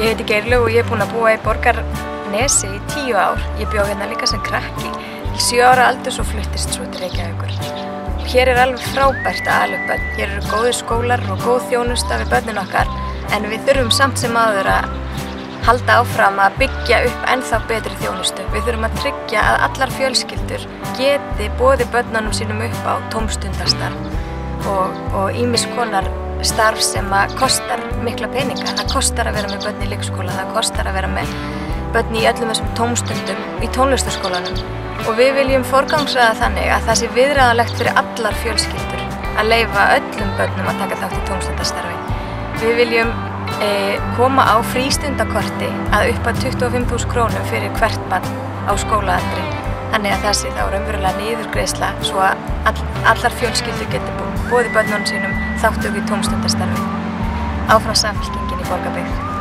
Ég heiti Geirlaug og ég búin að búa í Borgarnesi í 10 ár. Ég bjó hérna líka sem krakki. Til 7 ára aldurs og fluttist svo til Reykjavíkur. Hér alveg frábært að ala upp börn. Hér eru góðir skólar og góð þjónusta við börnin okkar, en við þurfum samt sem áður að halda áfram að byggja upp ennþá betri þjónustu. Við þurfum að tryggja að allar fjölskyldur geti boðið börnunum sínum upp á tómstundastarf og ýmis konar starf sem að kostar mikla peninga. Það kostar að vera með börn í leikskóla, það kostar að vera með börn í öllum þessum tómstundum í tónlistarskólanum. Og við viljum forgangsraða þannig að það sé viðráðanlegt fyrir allar fjölskyldur að leyfa öllum börnum að taka þátt í tómstundastarfi. Við viljum koma á frístundakorti að upp að 25.000 krónum fyrir hvert barn á skólaaldri. Þannig að það sé þá raunverulega niðurgreiðsla svo að allar fjölskyldur geti boðið börnunum sínum þátttöku í tómstundastarfi. Áfram Samfylkingin í Borgarbyggð.